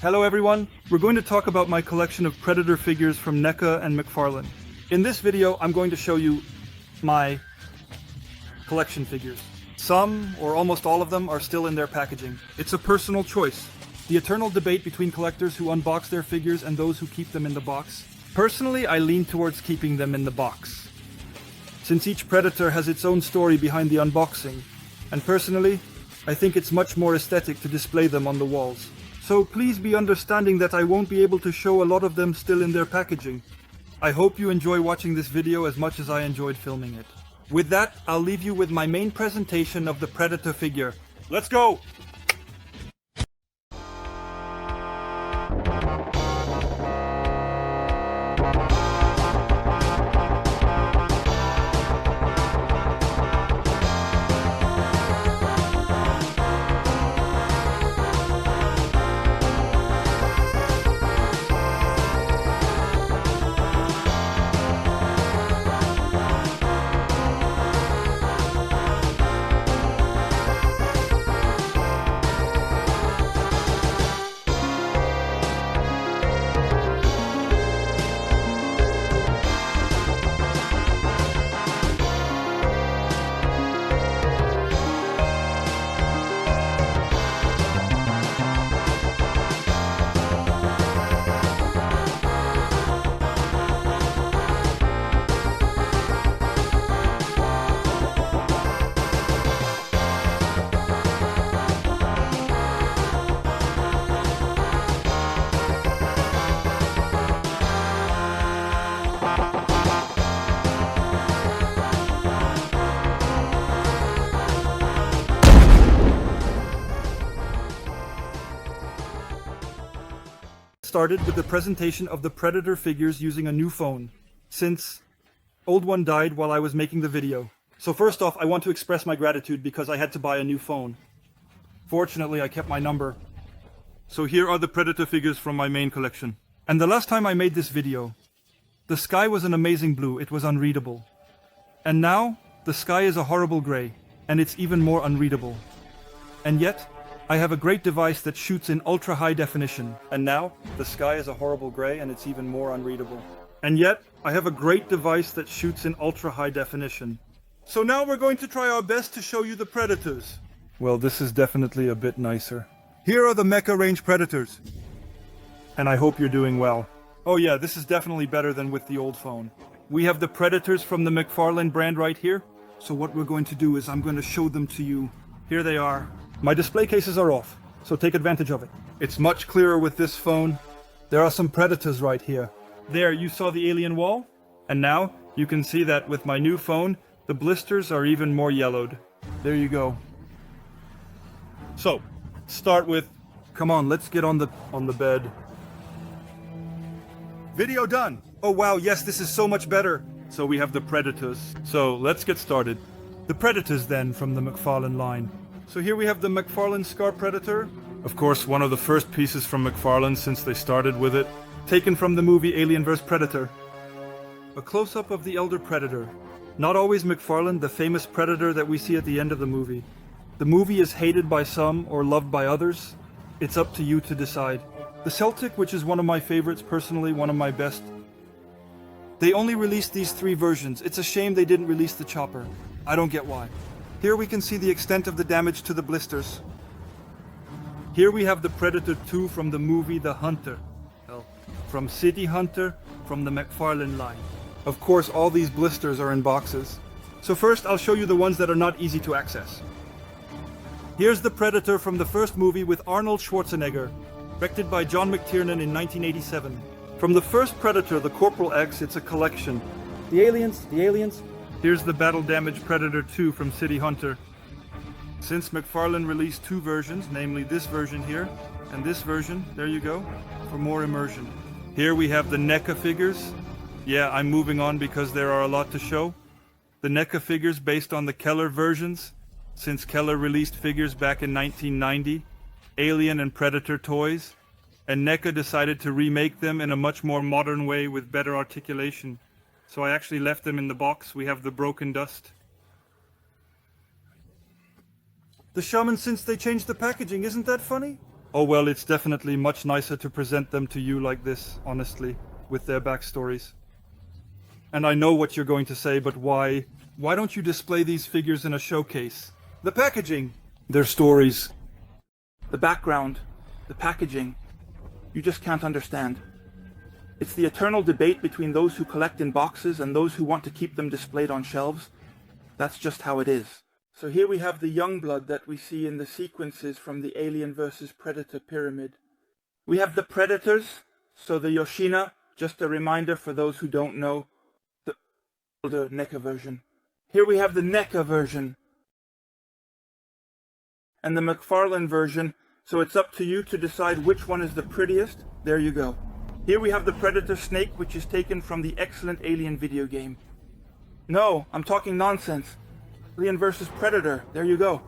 Hello everyone, we're going to talk about my collection of Predator figures from NECA and McFarlane. In this video, I'm going to show you my collection figures. Some, or almost all of them, are still in their packaging. It's a personal choice. The eternal debate between collectors who unbox their figures and those who keep them in the box. Personally, I lean towards keeping them in the box, since each Predator has its own story behind the unboxing, and personally, I think it's much more aesthetic to display them on the walls. So please be understanding that I won't be able to show a lot of them still in their packaging. I hope you enjoy watching this video as much as I enjoyed filming it. With that, I'll leave you with my main presentation of the Predator figure. Let's go! Started with the presentation of the Predator figures using a new phone, since old one died while I was making the video. So first off, I want to express my gratitude because I had to buy a new phone. Fortunately, I kept my number. So here are the Predator figures from my main collection. And the last time I made this video, the sky was an amazing blue, it was unreadable. And now, the sky is a horrible gray, and it's even more unreadable. And yet, I have a great device that shoots in ultra-high definition. And now, the sky is a horrible gray and it's even more unreadable. And yet, I have a great device that shoots in ultra-high definition. So now we're going to try our best to show you the Predators. Well, this is definitely a bit nicer. Here are the Mecha range Predators. And I hope you're doing well. Oh yeah, this is definitely better than with the old phone. We have the Predators from the McFarlane brand right here. So what we're going to do is I'm going to show them to you. Here they are. My display cases are off, so take advantage of it. It's much clearer with this phone. There are some Predators right here. There, you saw the alien wall? And now, you can see that with my new phone, the blisters are even more yellowed. There you go. So, start with... Come on, let's get on the bed. Video done! Oh wow, yes, this is so much better! So we have the Predators. So, let's get started. The Predators then, from the McFarlane line. So here we have the McFarlane Scar Predator. Of course, one of the first pieces from McFarlane since they started with it. Taken from the movie Alien vs. Predator. A close-up of the elder Predator. Not always McFarlane, the famous Predator that we see at the end of the movie. The movie is hated by some or loved by others. It's up to you to decide. The Celtic, which is one of my favorites personally, one of my best. They only released these 3 versions. It's a shame they didn't release the Chopper. I don't get why. Here we can see the extent of the damage to the blisters. Here we have the Predator 2 from the movie The Hunter. From City Hunter, from the McFarlane line. Of course, all these blisters are in boxes. So first, I'll show you the ones that are not easy to access. Here's the Predator from the first movie with Arnold Schwarzenegger, directed by John McTiernan in 1987. From the first Predator, the Corporal X, it's a collection. The aliens. Here's the battle-damaged Predator 2 from City Hunter. Since McFarlane released 2 versions, namely this version here, and this version, there you go, for more immersion. Here we have the NECA figures. Yeah, I'm moving on because there are a lot to show. The NECA figures based on the Keller versions, since Keller released figures back in 1990, Alien and Predator toys, and NECA decided to remake them in a much more modern way with better articulation. So I actually left them in the box. We have the Broken Dust. The Shaman since they changed the packaging, isn't that funny? Oh well, it's definitely much nicer to present them to you like this, honestly, with their backstories. And I know what you're going to say, but why? Why don't you display these figures in a showcase? The packaging! Their stories. The background. The packaging. You just can't understand. It's the eternal debate between those who collect in boxes and those who want to keep them displayed on shelves. That's just how it is. So here we have the young blood that we see in the sequences from the Alien vs. Predator pyramid. We have the Predators, so the Yoshina, just a reminder for those who don't know, the older NECA version. Here we have the NECA version and the McFarlane version, so it's up to you to decide which one is the prettiest. There you go. Here we have the Predator snake, which is taken from the excellent Alien video game. No, I'm talking nonsense. Alien vs. Predator, there you go.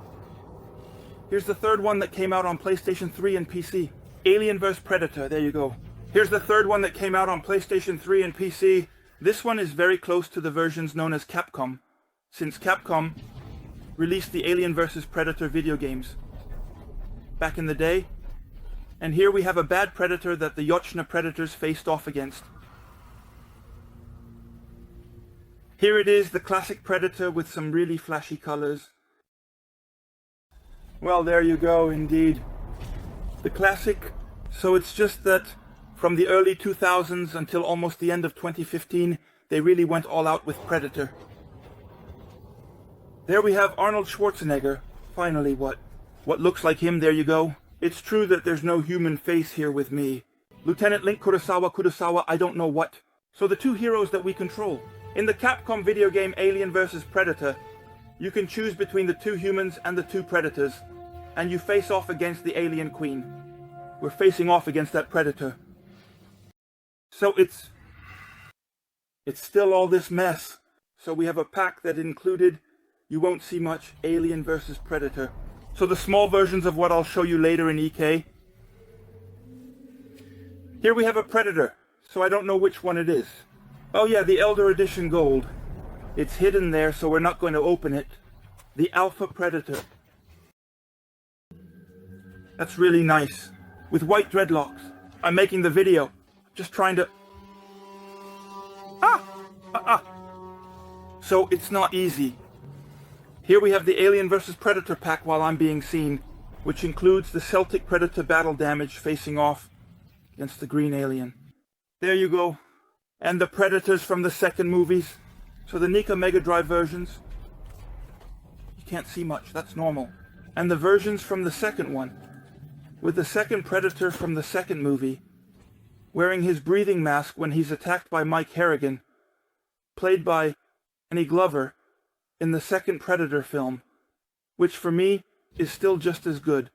Here's the third one that came out on PlayStation 3 and PC. Alien vs. Predator, there you go. Here's the third one that came out on PlayStation 3 and PC. This one is very close to the versions known as Capcom, since Capcom released the Alien vs. Predator video games back in the day. And here we have a bad Predator that the Yoshina Predators faced off against. Here it is, the classic Predator with some really flashy colors. Well, there you go, indeed. The classic. So it's just that from the early 2000s until almost the end of 2015, they really went all out with Predator. There we have Arnold Schwarzenegger. Finally, what looks like him, there you go. It's true that there's no human face here with me. Lieutenant Link Kurosawa, I don't know what. So the two heroes that we control. In the Capcom video game Alien vs. Predator, you can choose between the two humans and the two predators, and you face off against the alien queen. We're facing off against that predator. So it's still all this mess. So we have a pack that included, you won't see much, Alien vs. Predator. So the small versions of what I'll show you later in EK. Here we have a Predator, so I don't know which one it is. Oh yeah, the Elder Edition Gold. It's hidden there, so we're not going to open it. The Alpha Predator. That's really nice. With white dreadlocks. I'm making the video. Just trying to... So it's not easy. Here we have the Alien vs. Predator pack while I'm being seen, which includes the Celtic Predator battle damage facing off against the green alien. There you go. And the Predators from the second movies. So the NECA Mega Drive versions. You can't see much, that's normal. And the versions from the second one. With the second Predator from the second movie, wearing his breathing mask when he's attacked by Mike Harrigan, played by Danny Glover in the second Predator film, which for me is still just as good.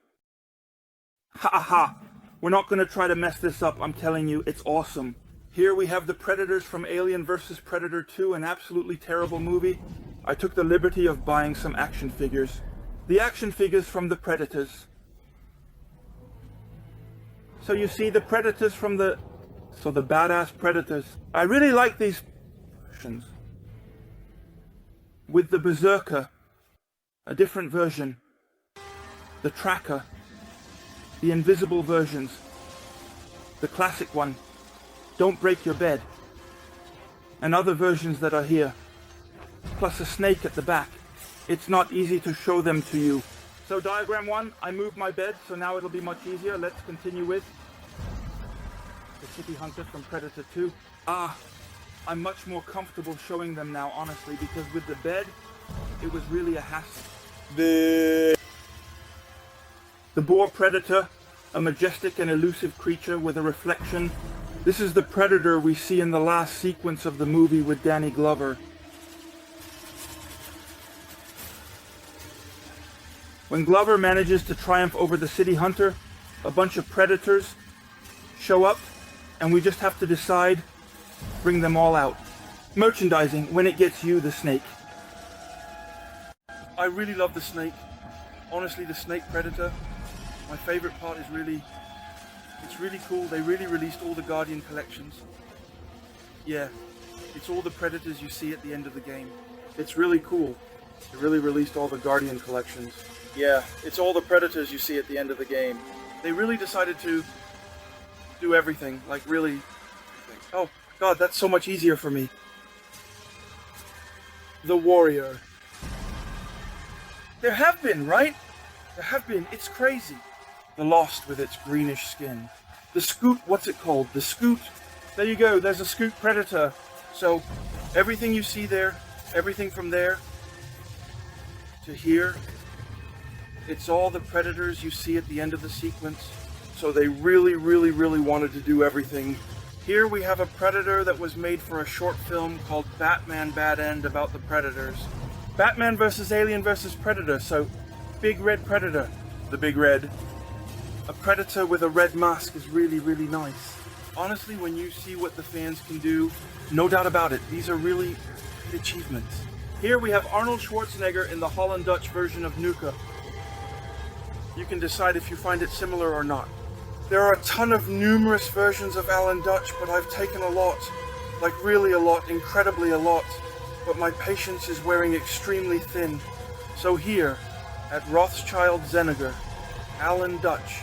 Ha! We're not going to try to mess this up, I'm telling you, it's awesome. Here we have the Predators from Alien vs. Predator 2, an absolutely terrible movie. I took the liberty of buying some action figures. The action figures from the Predators. So you see the Predators from the badass Predators. I really like these versions. With the Berserker, a different version. The Tracker, the invisible versions. The classic one, Don't Break Your Bed. And other versions that are here. Plus a snake at the back. It's not easy to show them to you. So diagram 1, I moved my bed, so now it'll be much easier. Let's continue with the City Hunter from Predator 2. I'm much more comfortable showing them now, honestly, because with the bed, it was really a hassle. The Boar Predator, a majestic and elusive creature with a reflection. This is the Predator we see in the last sequence of the movie with Danny Glover. When Glover manages to triumph over the City Hunter, a bunch of Predators show up, and we just have to decide, bring them all out. Merchandising, when it gets you, the snake. I really love the snake. Honestly, the snake Predator, my favorite part is it's really cool. They really released all the Guardian collections. Yeah, it's all the Predators you see at the end of the game. It's really cool. They really released all the Guardian collections. Yeah, it's all the Predators you see at the end of the game. They really decided to do everything, like really. Oh God, that's so much easier for me. The warrior. There have been, right? There have been. It's crazy. The lost with its greenish skin. The scoot, what's it called? The scoot. There you go, there's a scoot predator. So everything you see there, everything from there to here, it's all the predators you see at the end of the sequence. So they really wanted to do everything. Here we have a predator that was made for a short film called Batman Bad End about the predators. Batman versus Alien versus Predator, so big red predator. The big red. A predator with a red mask is really nice. Honestly, when you see what the fans can do, no doubt about it, these are really good achievements. Here we have Arnold Schwarzenegger in the Holland Dutch version of Neca. You can decide if you find it similar or not. There are a ton of numerous versions of Alan Dutch, but I've taken a lot. Like really a lot, incredibly a lot. But my patience is wearing extremely thin. So here, at Rothschild Zeniger, Alan Dutch,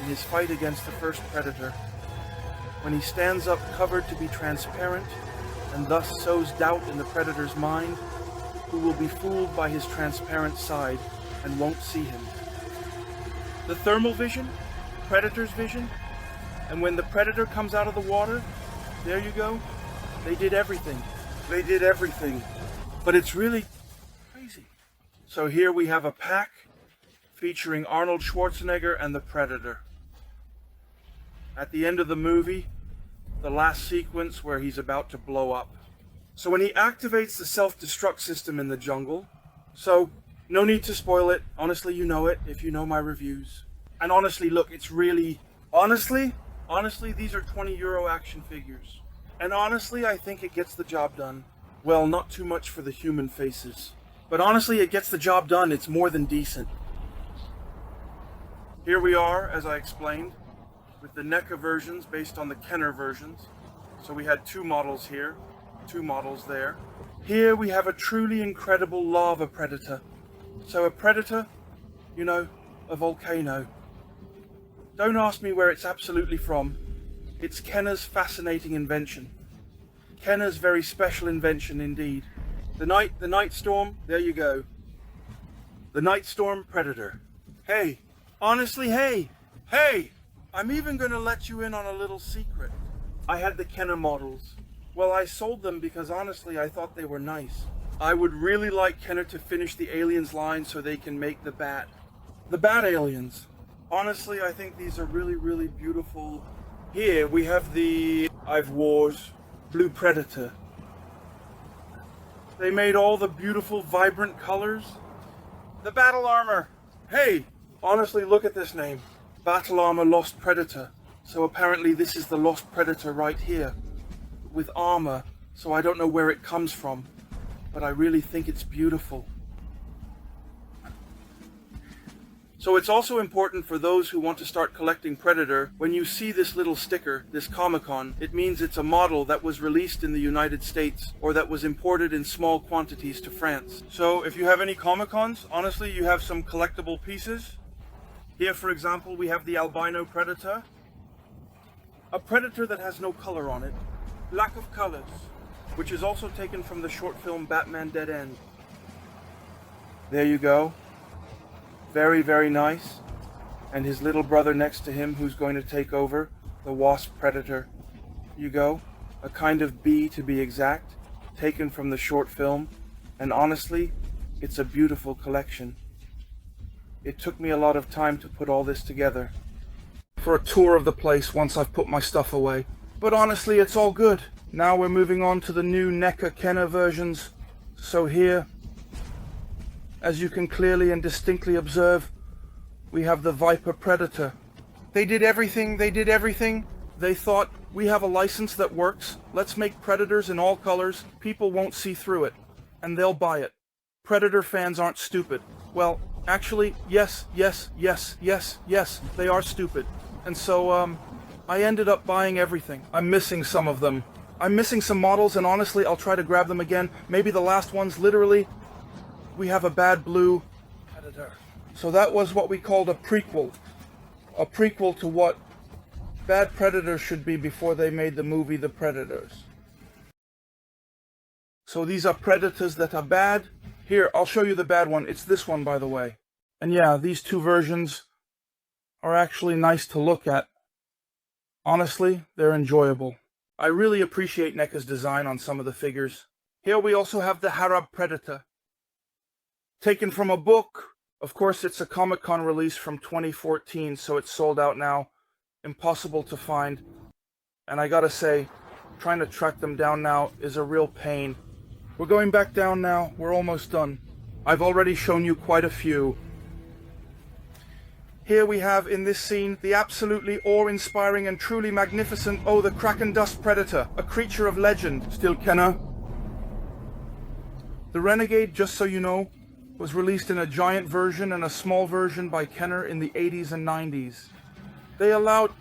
in his fight against the first predator, when he stands up covered to be transparent, and thus sows doubt in the predator's mind, who will be fooled by his transparent side and won't see him. The thermal vision, predator's vision, and when the predator comes out of the water, there you go, they did everything. They did everything. But it's really crazy. So here we have a pack featuring Arnold Schwarzenegger and the Predator. At the end of the movie, the last sequence where he's about to blow up. So when he activates the self-destruct system in the jungle, so no need to spoil it. Honestly, you know it if you know my reviews. And honestly, look, it's really, honestly, these are €20 action figures. And honestly, I think it gets the job done. Well, not too much for the human faces. But honestly, it gets the job done. It's more than decent. Here we are, as I explained, with the NECA versions based on the Kenner versions. So we had 2 models here, 2 models there. Here we have a truly incredible lava predator. So a predator, you know, a volcano. Don't ask me where it's absolutely from. It's Kenner's fascinating invention. Kenner's very special invention indeed. The night storm, there you go. The night storm predator. Hey, honestly, hey, I'm even gonna let you in on a little secret. I had the Kenner models. Well, I sold them because honestly, I thought they were nice. I would really like Kenner to finish the aliens line so they can make the bat aliens. Honestly, I think these are really beautiful. Here we have the Ive Wars Blue Predator. They made all the beautiful, vibrant colors. The battle armor. Hey, honestly, look at this name. Battle Armor Lost Predator. So apparently this is the Lost Predator right here. With armor. So I don't know where it comes from. But I really think it's beautiful. So it's also important for those who want to start collecting Predator, when you see this little sticker, this Comic-Con, it means it's a model that was released in the United States or that was imported in small quantities to France. So if you have any Comic-Cons, honestly, you have some collectible pieces. Here, for example, we have the albino predator. A predator that has no color on it. Lack of colors, which is also taken from the short film Batman Dead End. There you go. Very nice. And his little brother next to him who's going to take over, the wasp predator. You go. A kind of bee to be exact, taken from the short film. And honestly, it's a beautiful collection. It took me a lot of time to put all this together. For a tour of the place once I've put my stuff away. But honestly, it's all good. Now we're moving on to the new NECA Kenner versions. So here, as you can clearly and distinctly observe, we have the Viper Predator. They did everything. They thought, we have a license that works. Let's make Predators in all colors. People won't see through it. And they'll buy it. Predator fans aren't stupid. Well, actually, yes, they are stupid. And so, I ended up buying everything. I'm missing some of them. I'm missing some models, and honestly, I'll try to grab them again. Maybe the last ones, literally, we have a bad blue Predator. So that was what we called a prequel. a prequel to what bad predators should be before they made the movie The Predators. So these are predators that are bad. Here, I'll show you the bad one. It's this one, by the way. And yeah, these two versions are actually nice to look at. Honestly, they're enjoyable. I really appreciate Neca's design on some of the figures. Here we also have the Harab Predator. Taken from a book. Of course, it's a Comic-Con release from 2014, so it's sold out now. Impossible to find. And I gotta say, trying to track them down now is a real pain. We're going back down now. We're almost done. I've already shown you quite a few. Here we have in this scene the absolutely awe-inspiring and truly magnificent, the Kraken Dust Predator, a creature of legend. Still Kenner. The Renegade, just so you know, was released in a giant version and a small version by Kenner in the 80s and 90s. They allowed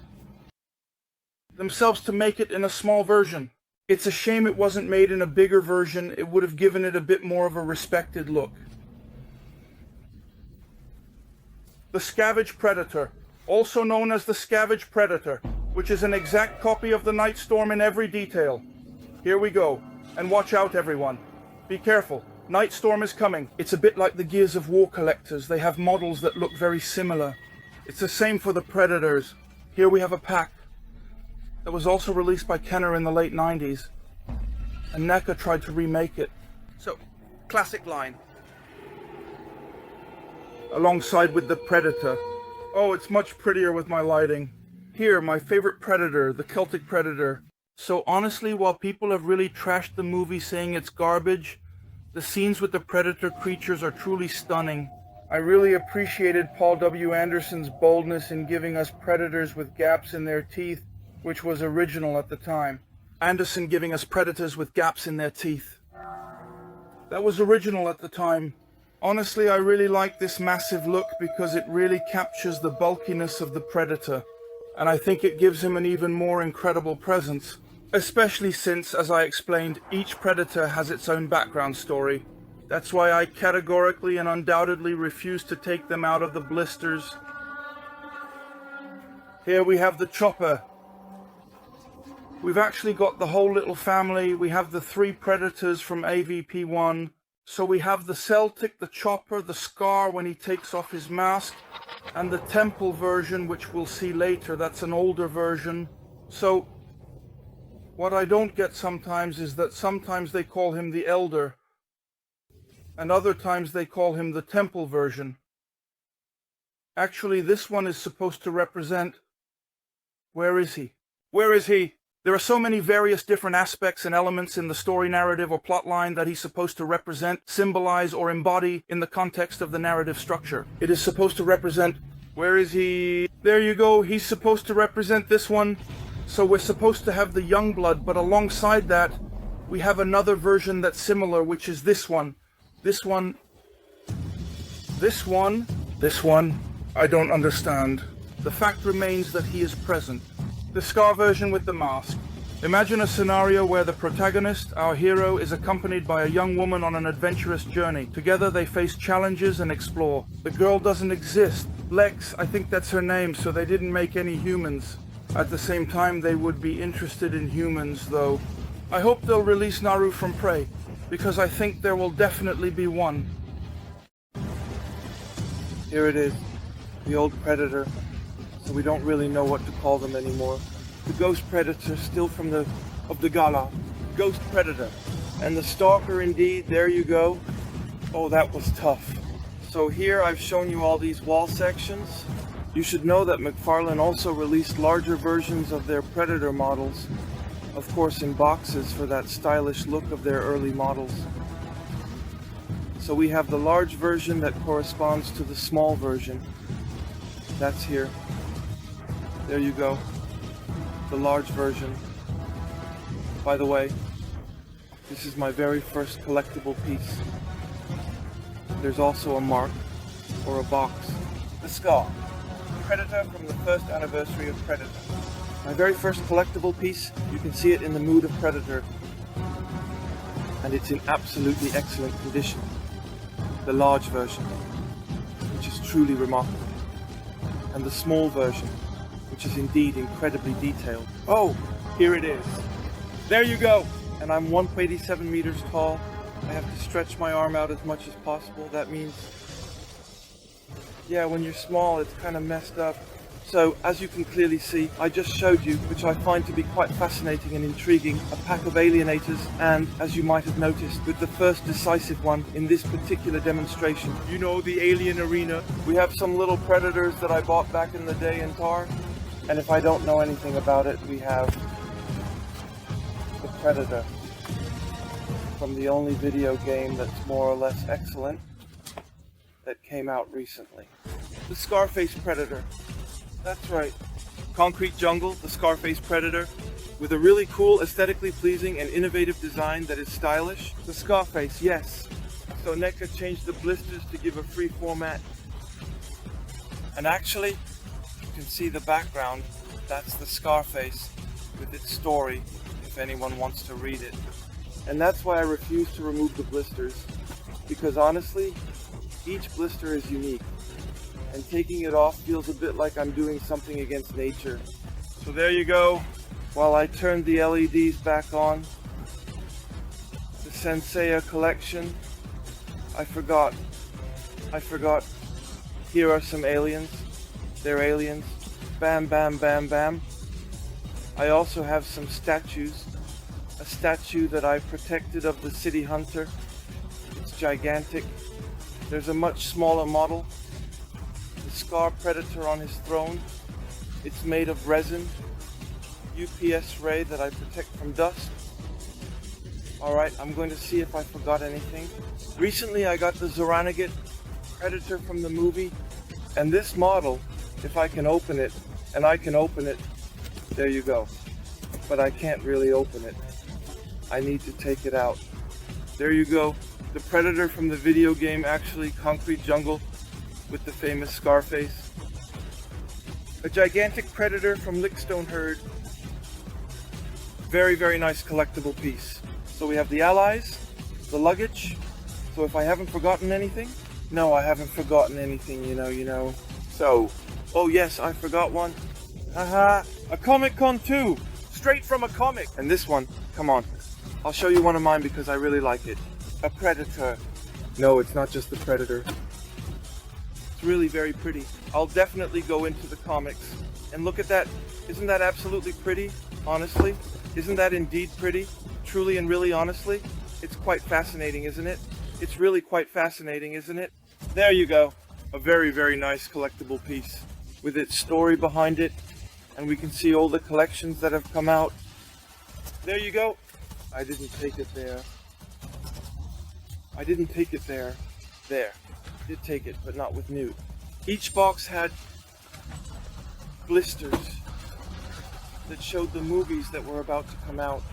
themselves to make it in a small version. It's a shame it wasn't made in a bigger version. It would have given it a bit more of a respected look. The Scavenge Predator, also known as the Scavenge Predator, which is an exact copy of the Night Storm in every detail. Here we go. And watch out, everyone. Be careful. Night Storm is coming. It's a bit like the Gears of War collectors. They have models that look very similar. It's the same for the Predators. Here we have a pack that was also released by Kenner in the late 90s. And Neca tried to remake it. So, classic line. Alongside with the Predator. Oh, it's much prettier with my lighting. Here, my favorite Predator, the Celtic Predator. So honestly, while people have really trashed the movie saying it's garbage, the scenes with the Predator creatures are truly stunning. I really appreciated Paul W. Anderson's boldness in giving us Predators with gaps in their teeth, which was original at the time. Anderson giving us Predators with gaps in their teeth. That was original at the time. Honestly, I really like this massive look because it really captures the bulkiness of the Predator, and I think it gives him an even more incredible presence, especially since, as I explained, each Predator has its own background story. That's why I categorically and undoubtedly refuse to take them out of the blisters. Here we have the Chopper. We've actually got the whole little family. We have the 3 Predators from AVP1. So we have the Celtic, the Chopper, the Scar when he takes off his mask, and the Temple version, which we'll see later. That's an older version. So what I don't get sometimes is that sometimes they call him the Elder, and other times they call him the Temple version. Actually, this one is supposed to represent... Where is he? Where is he? There are so many various different aspects and elements in the story narrative or plot line that he's supposed to represent, symbolize, or embody in the context of the narrative structure. It is supposed to represent... Where is he? There you go. He's supposed to represent this one. So we're supposed to have the Youngblood, but alongside that, we have another version that's similar, which is this one. This one... This one... This one... I don't understand. The fact remains that he is present. The Scar version with the mask. Imagine a scenario where the protagonist, our hero, is accompanied by a young woman on an adventurous journey. Together they face challenges and explore. The girl doesn't exist. Lex, I think that's her name, so they didn't make any humans. At the same time, they would be interested in humans, though. I hope they'll release Naru from Prey, because I think there will definitely be one. Here it is, the old Predator. So we don't really know what to call them anymore. The Ghost Predator, still from the Gala. Ghost Predator. And the Stalker, indeed, there you go. Oh, that was tough. So here I've shown you all these wall sections. You should know that McFarlane also released larger versions of their Predator models, of course in boxes for that stylish look of their early models. So we have the large version that corresponds to the small version. That's here. There you go. The large version. By the way, this is my very first collectible piece. There's also a mark, or a box. The Scar. Predator from the first anniversary of Predator. My very first collectible piece. You can see it in the mood of Predator. And it's in absolutely excellent condition. The large version, which is truly remarkable. and the small version, which is indeed incredibly detailed. Oh, here it is. There you go! And I'm 187 meters tall. I have to stretch my arm out as much as possible. That means, yeah, when you're small, it's kind of messed up. So, as you can clearly see, I just showed you, which I find to be quite fascinating and intriguing, a pack of alienators, and, as you might have noticed, with the first decisive one in this particular demonstration, you know, the alien arena, we have some little predators that I bought back in the day in Tar, and if I don't know anything about it, we have the Predator from the only video game that's more or less excellent that came out recently. The Scarface Predator. That's right. Concrete jungle, the Scarface Predator, with a really cool, aesthetically pleasing and innovative design that is stylish. The Scarface, yes. So Neca changed the blisters to give a free format. And actually, you can see the background. That's the Scarface with its story, if anyone wants to read it. And that's why I refuse to remove the blisters, because honestly, each blister is unique. And taking it off feels a bit like I'm doing something against nature. So there you go. While I turn the LEDs back on, the Senseiya collection. I forgot. Here are some aliens. They're aliens. Bam, bam, bam, bam. I also have some statues. A statue that I protected of the City Hunter. It's gigantic. There's a much smaller model. The Scar Predator on his throne. It's made of resin, UPS ray that I protect from dust. Alright, I'm going to see if I forgot anything. Recently I got the Zoranagat Predator from the movie, and this model, if I can open it, and I can open it, there you go. But I can't really open it. I need to take it out. There you go. The Predator from the video game, actually, Concrete Jungle, with the famous Scarface. A gigantic predator from Lickstone Herd. Very, very nice collectible piece. So we have the allies, the luggage. So if I haven't forgotten anything, no, I haven't forgotten anything, you know. So, oh yes, I forgot one. Haha, a Comic Con 2, straight from a comic. And this one, come on, I'll show you one of mine because I really like it. A Predator. No, it's not just the Predator. It's really very pretty. I'll definitely go into the comics. And look at that. Isn't that absolutely pretty? Honestly? Isn't that indeed pretty? Truly and really honestly? It's quite fascinating, isn't it? It's really quite fascinating, isn't it? There you go. A very, very nice collectible piece with its story behind it. And we can see all the collections that have come out. There you go. I didn't take it there. I didn't take it there. There. Did take it, but not with Newt. Each box had blisters that showed the movies that were about to come out.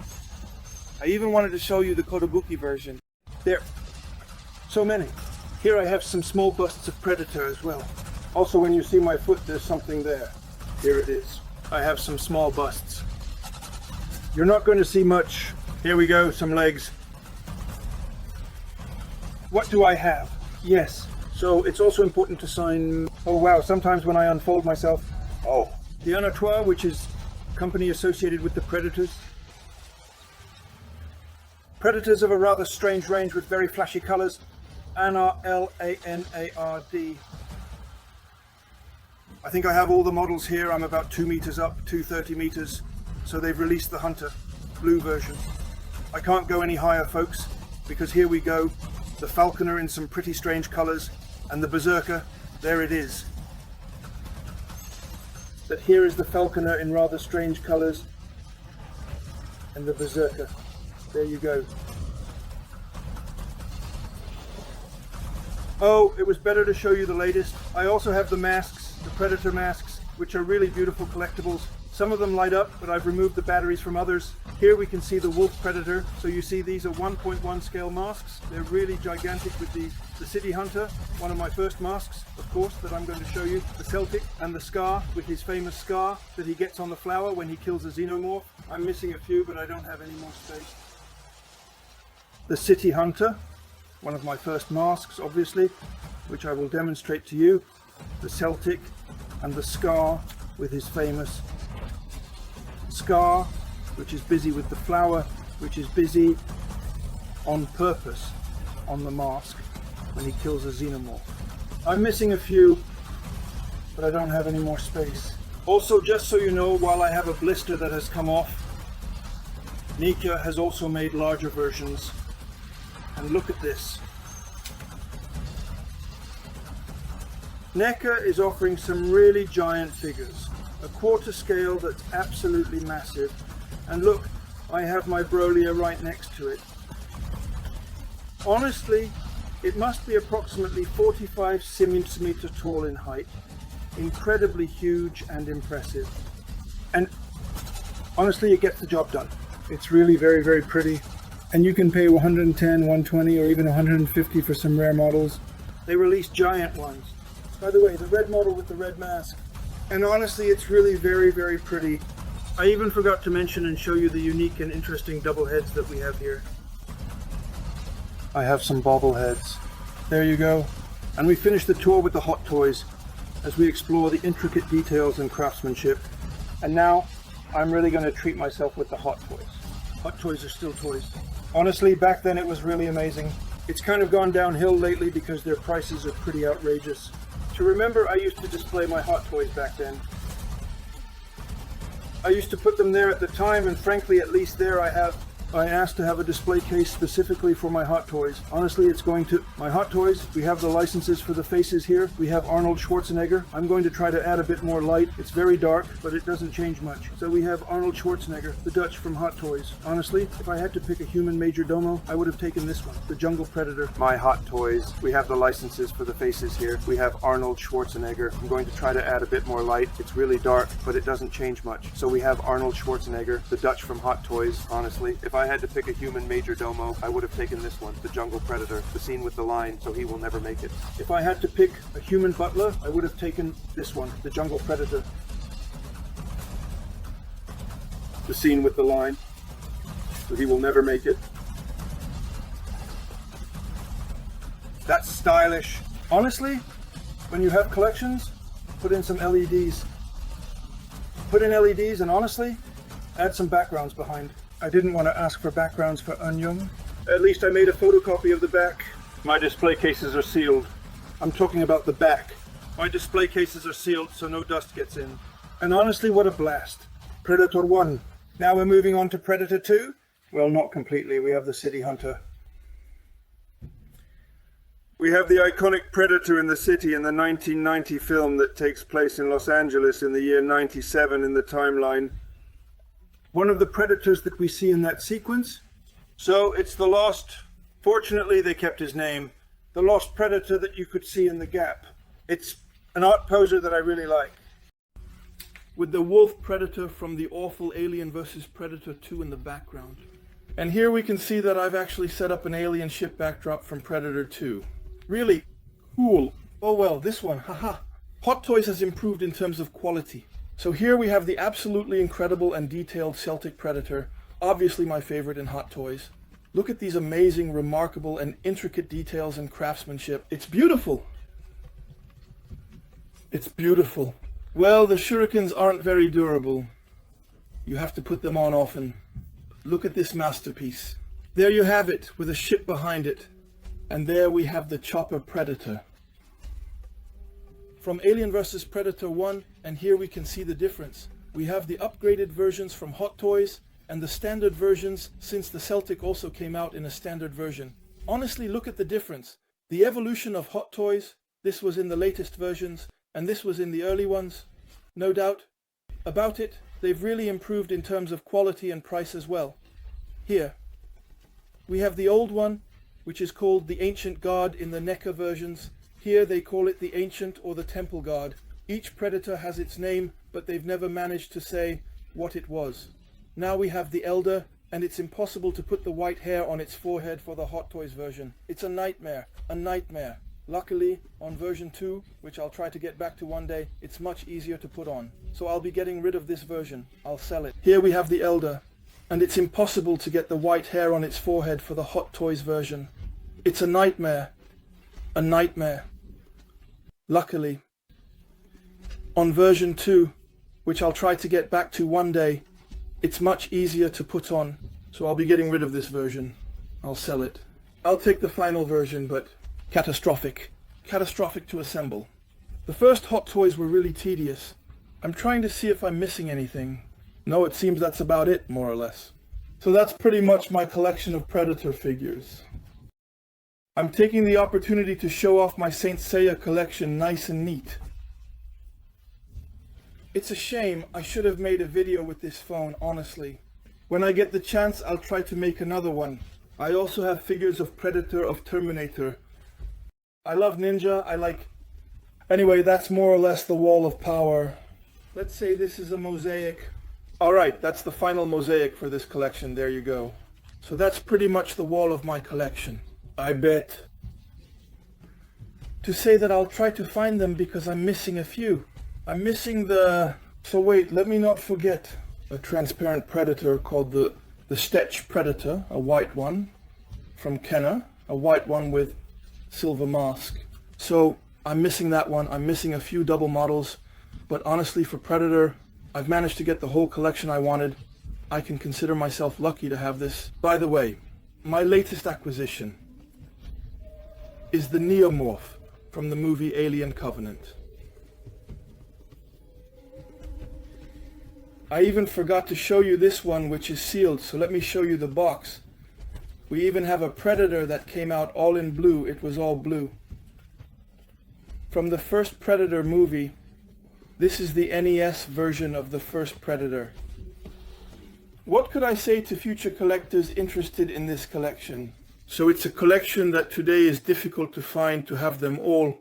I even wanted to show you the Kotobuki version. There. So many. Here I have some small busts of Predator as well. Also, when you see my foot, there's something there. Here it is. I have some small busts. You're not going to see much. Here we go, some legs. What do I have? Yes. So it's also important to sign. Oh wow, sometimes when I unfold myself. Oh. The Unatoire, which is a company associated with the Predators. Predators of a rather strange range with very flashy colours. ANRLANARD. I think I have all the models here. I'm about 2 meters up, 230 meters. So they've released the Hunter, blue version. I can't go any higher, folks, because here we go. The Falconer in some pretty strange colours. And the Berserker, there it is. But here is the Falconer in rather strange colours. And the Berserker. There you go. Oh, it was better to show you the latest. I also have the masks, the Predator masks, which are really beautiful collectibles. Some of them light up, but I've removed the batteries from others. Here we can see the Wolf Predator. So you see these are 1.1 scale masks. They're really gigantic with these. The City Hunter, one of my first masks, of course, that I'm going to show you. The Celtic and the Scar, with his famous scar that he gets on the flower when he kills a xenomorph. I'm missing a few, but I don't have any more space. The City Hunter, one of my first masks, obviously, which I will demonstrate to you. The Celtic, and the Scar with his famous Scar, which is busy with the flower, which is busy on purpose on the mask when he kills a xenomorph. I'm missing a few, but I don't have any more space. Also, just so you know, while I have a blister that has come off, Neca has also made larger versions. And look at this. Neca is offering some really giant figures. A quarter scale that's absolutely massive. And look, I have my Brolia right next to it. Honestly, it must be approximately 45 centimeters tall in height. Incredibly huge and impressive. And honestly, it gets the job done. It's really very, very pretty. And you can pay 110, 120, or even 150 for some rare models. They release giant ones. By the way, the red model with the red mask. And honestly, it's really very, very pretty. I even forgot to mention and show you the unique and interesting double heads that we have here. I have some bobbleheads. There you go. And we finished the tour with the Hot Toys as we explore the intricate details and craftsmanship. And now, I'm really going to treat myself with the Hot Toys. Hot Toys are still toys. Honestly, back then it was really amazing. It's kind of gone downhill lately because their prices are pretty outrageous. To remember, I used to display my Hot Toys back then. I used to put them there at the time, and frankly, at least there I asked to have a display case specifically for my Hot Toys. Honestly, it's going to... My Hot Toys, we have the licenses for the faces here. We have Arnold Schwarzenegger. I'm going to try to add a bit more light. It's very dark, but it doesn't change much. So we have Arnold Schwarzenegger, the Dutch from Hot Toys. Honestly, if I had to pick a human major domo, I would have taken this one, the Jungle Predator. My Hot Toys, we have the licenses for the faces here. We have Arnold Schwarzenegger. I'm going to try to add a bit more light. It's really dark, but it doesn't change much. So we have Arnold Schwarzenegger, the Dutch from Hot Toys. Honestly, if I had to pick a human major domo, I would have taken this one, the Jungle Predator, the scene with the line, so he will never make it. If I had to pick a human butler, I would have taken this one, the Jungle Predator, the scene with the line, so he will never make it. That's stylish. Honestly, when you have collections, put in some LEDs. Put in LEDs and honestly, add some backgrounds behind. I didn't want to ask for backgrounds for Onion. At least I made a photocopy of the back. My display cases are sealed. I'm talking about the back. My display cases are sealed so no dust gets in. And honestly, what a blast. Predator 1. Now we're moving on to Predator 2. Well, not completely. We have the City Hunter. We have the iconic Predator in the city in the 1990 film that takes place in Los Angeles in the year 97 in the timeline. One of the predators that we see in that sequence. So it's the lost, fortunately they kept his name, the lost predator that you could see in the gap. It's an art poser that I really like. With the wolf predator from the awful Alien vs. Predator 2 in the background. And here we can see that I've actually set up an alien ship backdrop from Predator 2. Really cool. Oh well, this one, haha. Hot Toys has improved in terms of quality. So here we have the absolutely incredible and detailed Celtic Predator, obviously my favorite in Hot Toys. Look at these amazing, remarkable, and intricate details and craftsmanship. It's beautiful. It's beautiful. Well, the shurikens aren't very durable. You have to put them on often. Look at this masterpiece. There you have it, with a ship behind it. And there we have the Chopper Predator. From Alien vs. Predator 1, and here we can see the difference. We have the upgraded versions from Hot Toys, and the standard versions since the Celtic also came out in a standard version. Honestly, look at the difference. The evolution of Hot Toys, this was in the latest versions, and this was in the early ones. No doubt about it, they've really improved in terms of quality and price as well. Here, we have the old one, which is called the Ancient Guard in the NECA versions. Here they call it the Ancient or the Temple Guard. Each Predator has its name, but they've never managed to say what it was. Now we have the Elder, and it's impossible to put the white hair on its forehead for the Hot Toys version. It's a nightmare, a nightmare. Luckily, on version 2, which I'll try to get back to one day, it's much easier to put on. So I'll be getting rid of this version. I'll sell it. Here we have the Elder, and it's impossible to get the white hair on its forehead for the Hot Toys version. It's a nightmare. A nightmare. Luckily. On version 2, which I'll try to get back to one day, it's much easier to put on. So I'll be getting rid of this version. I'll sell it. I'll take the final version, but catastrophic. Catastrophic to assemble. The first Hot Toys were really tedious. I'm trying to see if I'm missing anything. No, it seems that's about it, more or less. So that's pretty much my collection of Predator figures. I'm taking the opportunity to show off my Saint Seiya collection nice and neat. It's a shame. I should have made a video with this phone, honestly. When I get the chance, I'll try to make another one. I also have figures of Predator, of Terminator. I love Ninja, Anyway, that's more or less the wall of power. Let's say this is a mosaic. Alright, that's the final mosaic for this collection, there you go. So that's pretty much the wall of my collection, I bet. To say that I'll try to find them because I'm missing a few. I'm missing so wait, let me not forget. A transparent Predator called the Stetch Predator, a white one from Kenner, a white one with silver mask. So I'm missing that one. I'm missing a few double models, but honestly for Predator, I've managed to get the whole collection I wanted. I can consider myself lucky to have this. By the way, my latest acquisition is the Neomorph from the movie Alien Covenant. I even forgot to show you this one, which is sealed, so let me show you the box. We even have a Predator that came out all in blue. It was all blue. From the first Predator movie, this is the NES version of the first Predator. What could I say to future collectors interested in this collection? So it's a collection that today is difficult to find, to have them all,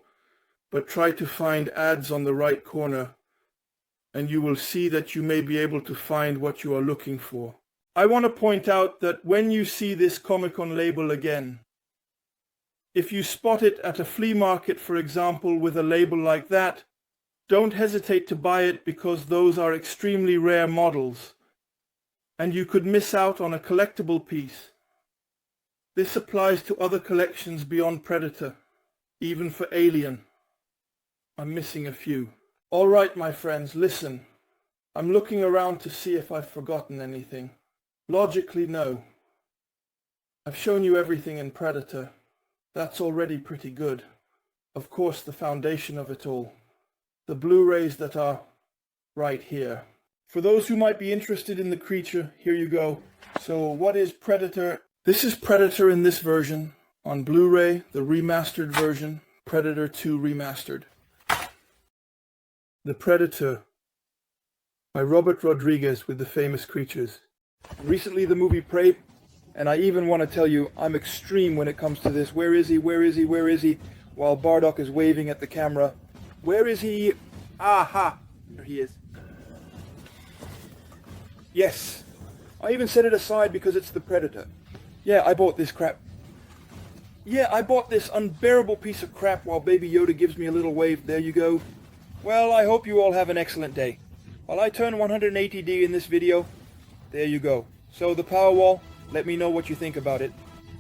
but try to find ads on the right corner, and you will see that you may be able to find what you are looking for. I want to point out that when you see this Comic-Con label again, if you spot it at a flea market, for example, with a label like that, don't hesitate to buy it because those are extremely rare models, and you could miss out on a collectible piece. This applies to other collections beyond Predator, even for Alien. I'm missing a few. All right, my friends, listen. I'm looking around to see if I've forgotten anything. Logically, no. I've shown you everything in Predator. That's already pretty good. Of course, the foundation of it all. The Blu-rays that are right here. For those who might be interested in the creature, here you go. So what is Predator? This is Predator in this version. On Blu-ray, the remastered version, Predator 2 Remastered. The Predator by Robert Rodriguez with the famous creatures. Recently the movie Prey, and I even want to tell you, I'm extreme when it comes to this. Where is he? Where is he? Where is he? While Bardock is waving at the camera. Where is he? Aha! There he is. Yes! I even set it aside because it's the Predator. Yeah, I bought this crap. Yeah, I bought this unbearable piece of crap while Baby Yoda gives me a little wave. There you go. Well, I hope you all have an excellent day. While I turn 180D in this video, there you go. So the Powerwall, let me know what you think about it.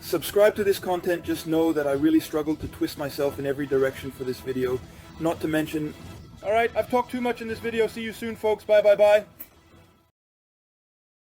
Subscribe to this content, just know that I really struggled to twist myself in every direction for this video. Not to mention... Alright, I've talked too much in this video. See you soon, folks. Bye, bye, bye.